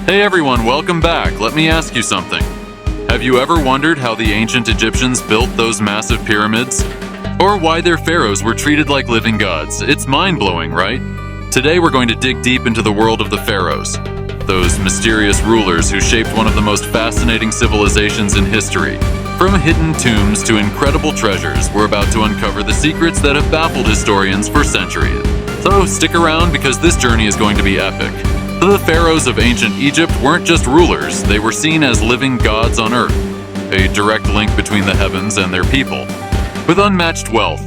Hey everyone, welcome back. Let me ask you something. Have you ever wondered how the ancient Egyptians built those massive pyramids? Or why their pharaohs were treated like living gods? It's mind-blowing, right? Today we're going to dig deep into the world of the pharaohs, those mysterious rulers who shaped one of the most fascinating civilizations in history. From hidden tombs to incredible treasures, we're about to uncover the secrets that have baffled historians for centuries. So stick around because this journey is going to be epic. The pharaohs of ancient Egypt weren't just rulers, they were seen as living gods on earth, a direct link between the heavens and their people. With unmatched wealth,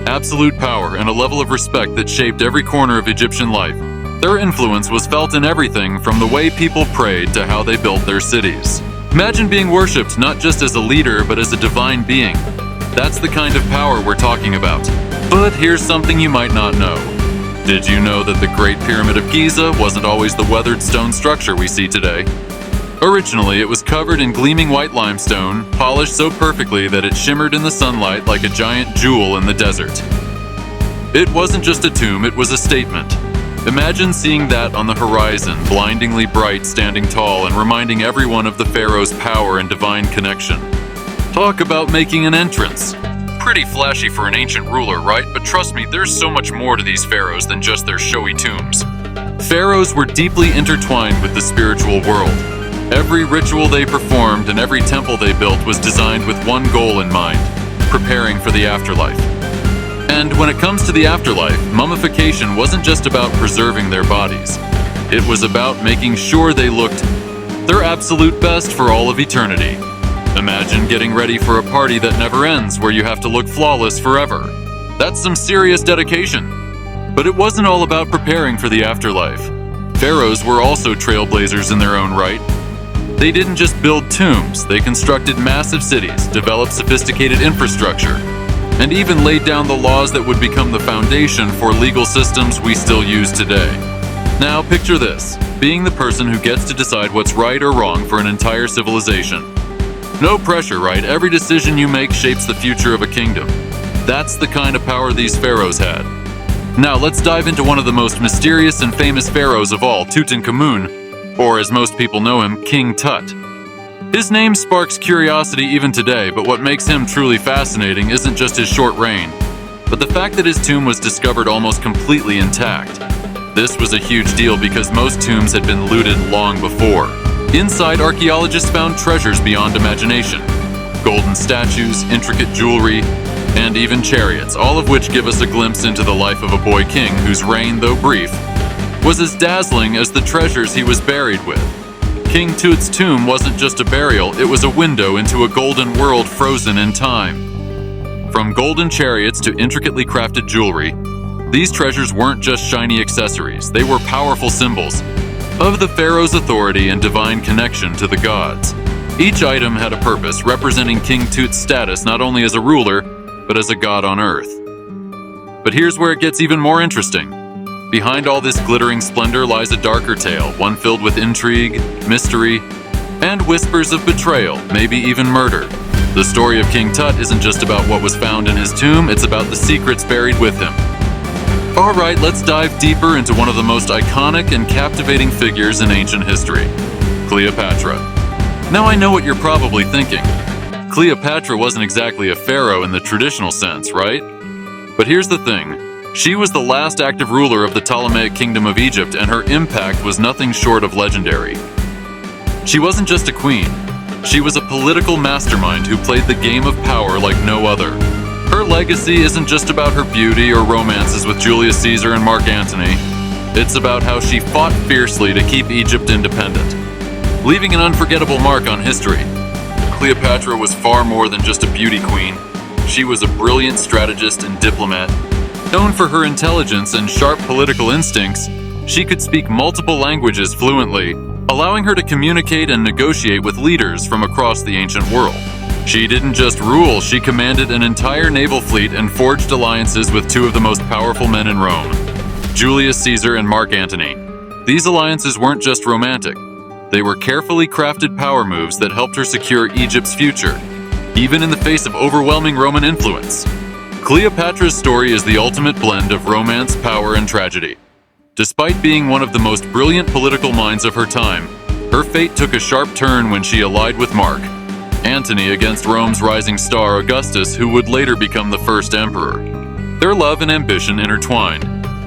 absolute power, and a level of respect that shaped every corner of Egyptian life, their influence was felt in everything from the way people prayed to how they built their cities. Imagine being worshipped not just as a leader but as a divine being. That's the kind of power we're talking about. But here's something you might not know. Did you know that the Great Pyramid of Giza wasn't always the weathered stone structure we see today? Originally, it was covered in gleaming white limestone, polished so perfectly that it shimmered in the sunlight like a giant jewel in the desert. It wasn't just a tomb, it was a statement. Imagine seeing that on the horizon, blindingly bright, standing tall, and reminding everyone of the pharaoh's power and divine connection. Talk about making an entrance. Pretty flashy for an ancient ruler, right? But trust me, there's so much more to these pharaohs than just their showy tombs. Pharaohs were deeply intertwined with the spiritual world. Every ritual they performed and every temple they built was designed with one goal in mind: preparing for the afterlife. And when it comes to the afterlife, mummification wasn't just about preserving their bodies. It was about making sure they looked their absolute best for all of eternity. Imagine getting ready for a party that never ends, where you have to look flawless forever. That's some serious dedication. But it wasn't all about preparing for the afterlife. Pharaohs were also trailblazers in their own right. They didn't just build tombs, they constructed massive cities, developed sophisticated infrastructure, and even laid down the laws that would become the foundation for legal systems we still use today. Now picture this, being the person who gets to decide what's right or wrong for an entire civilization. No pressure, right? Every decision you make shapes the future of a kingdom. That's the kind of power these pharaohs had. Now let's dive into one of the most mysterious and famous pharaohs of all, Tutankhamun, or as most people know him, King Tut. His name sparks curiosity even today, but what makes him truly fascinating isn't just his short reign, but the fact that his tomb was discovered almost completely intact. This was a huge deal because most tombs had been looted long before. Inside, archaeologists found treasures beyond imagination. Golden statues, intricate jewelry, and even chariots, all of which give us a glimpse into the life of a boy king whose reign, though brief, was as dazzling as the treasures he was buried with. King Tut's tomb wasn't just a burial, it was a window into a golden world frozen in time. From golden chariots to intricately crafted jewelry, these treasures weren't just shiny accessories, they were powerful symbols of the pharaoh's authority and divine connection to the gods. Each item had a purpose, representing King Tut's status not only as a ruler, but as a god on earth. But here's where it gets even more interesting. Behind all this glittering splendor lies a darker tale, one filled with intrigue, mystery, and whispers of betrayal, maybe even murder. The story of King Tut isn't just about what was found in his tomb, it's about the secrets buried with him. Alright, let's dive deeper into one of the most iconic and captivating figures in ancient history, Cleopatra. Now I know what you're probably thinking. Cleopatra wasn't exactly a pharaoh in the traditional sense, right? But here's the thing. She was the last active ruler of the Ptolemaic Kingdom of Egypt, and her impact was nothing short of legendary. She wasn't just a queen. She was a political mastermind who played the game of power like no other. Her legacy isn't just about her beauty or romances with Julius Caesar and Mark Antony. It's about how she fought fiercely to keep Egypt independent, leaving an unforgettable mark on history. Cleopatra was far more than just a beauty queen. She was a brilliant strategist and diplomat. Known for her intelligence and sharp political instincts, she could speak multiple languages fluently, allowing her to communicate and negotiate with leaders from across the ancient world. She didn't just rule, she commanded an entire naval fleet and forged alliances with two of the most powerful men in Rome, Julius Caesar and Mark Antony. These alliances weren't just romantic. They were carefully crafted power moves that helped her secure Egypt's future, even in the face of overwhelming Roman influence. Cleopatra's story is the ultimate blend of romance, power, and tragedy. Despite being one of the most brilliant political minds of her time, Her fate took a sharp turn when she allied with Mark Antony against Rome's rising star Augustus, who would later become the first emperor. Their love and ambition intertwined,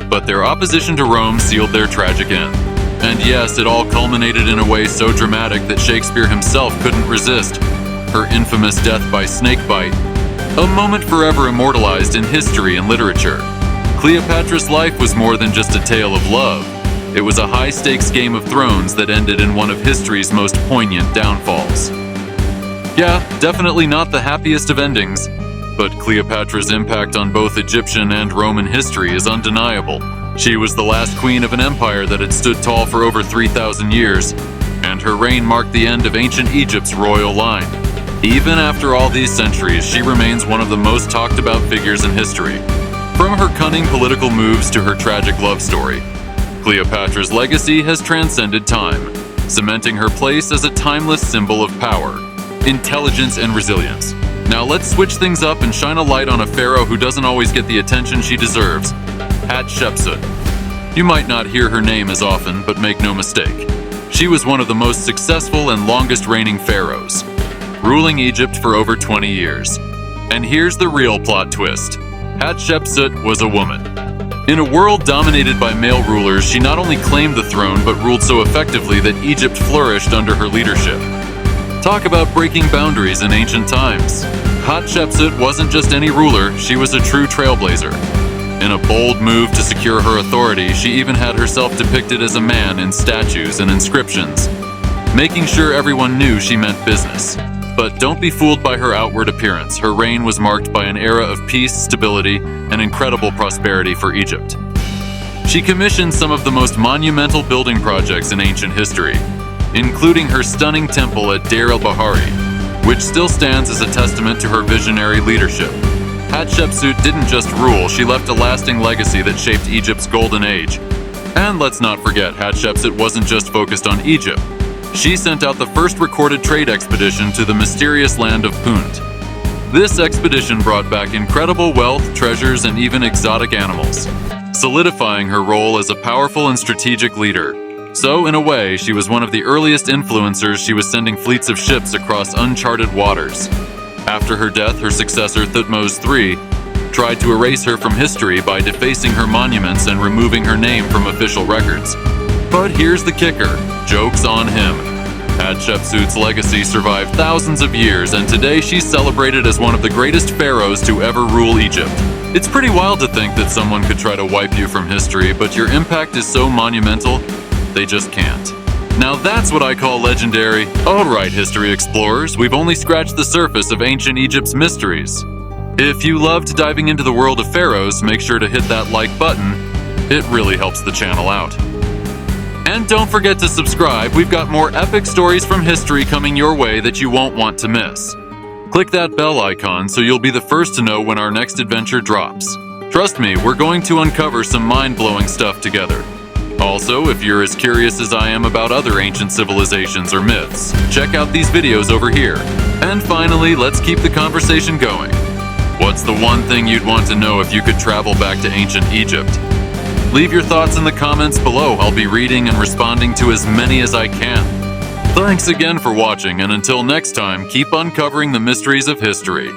but their opposition to Rome sealed their tragic end. And yes, it all culminated in a way so dramatic that Shakespeare himself couldn't resist. Her infamous death by snakebite, a moment forever immortalized in history and literature. Cleopatra's life was more than just a tale of love. It was a high-stakes Game of Thrones that ended in one of history's most poignant downfalls. Yeah, definitely not the happiest of endings, but Cleopatra's impact on both Egyptian and Roman history is undeniable. She was the last queen of an empire that had stood tall for over 3,000 years, and her reign marked the end of ancient Egypt's royal line. Even after all these centuries, she remains one of the most talked about figures in history. From her cunning political moves to her tragic love story, Cleopatra's legacy has transcended time, cementing her place as a timeless symbol of power, intelligence, and resilience. Now let's switch things up and shine a light on a pharaoh who doesn't always get the attention she deserves: Hatshepsut. You might not hear her name as often, but make no mistake, she was one of the most successful and longest reigning pharaohs, ruling Egypt for over 20 years. And here's the real plot twist: Hatshepsut was a woman. In a world dominated by male rulers, she not only claimed the throne, but ruled so effectively that Egypt flourished under her leadership. Talk about breaking boundaries in ancient times. Hatshepsut wasn't just any ruler, she was a true trailblazer. In a bold move to secure her authority, she even had herself depicted as a man in statues and inscriptions, making sure everyone knew she meant business. But don't be fooled by her outward appearance. Her reign was marked by an era of peace, stability, and incredible prosperity for Egypt. She commissioned some of the most monumental building projects in ancient history, including her stunning temple at Deir el-Bahari, which still stands as a testament to her visionary leadership. Hatshepsut didn't just rule, she left a lasting legacy that shaped Egypt's golden age. And let's not forget, Hatshepsut wasn't just focused on Egypt. She sent out the first recorded trade expedition to the mysterious land of Punt. This expedition brought back incredible wealth, treasures, and even exotic animals, solidifying her role as a powerful and strategic leader. So, in a way, she was one of the earliest influencers. She was sending fleets of ships across uncharted waters. After her death, her successor, Thutmose III, tried to erase her from history by defacing her monuments and removing her name from official records. But here's the kicker: joke's on him. Hatshepsut's legacy survived thousands of years, and today she's celebrated as one of the greatest pharaohs to ever rule Egypt. It's pretty wild to think that someone could try to wipe you from history, but your impact is so monumental, they just can't. Now that's what I call legendary. Alright, history explorers, we've only scratched the surface of ancient Egypt's mysteries. If you loved diving into the world of pharaohs, make sure to hit that like button. It really helps the channel out. And don't forget to subscribe, we've got more epic stories from history coming your way that you won't want to miss. Click that bell icon so you'll be the first to know when our next adventure drops. Trust me, we're going to uncover some mind-blowing stuff together. Also, if you're as curious as I am about other ancient civilizations or myths, check out these videos over here. And finally, let's keep the conversation going. What's the one thing you'd want to know if you could travel back to ancient Egypt? Leave your thoughts in the comments below. I'll be reading and responding to as many as I can. Thanks again for watching, and until next time, keep uncovering the mysteries of history.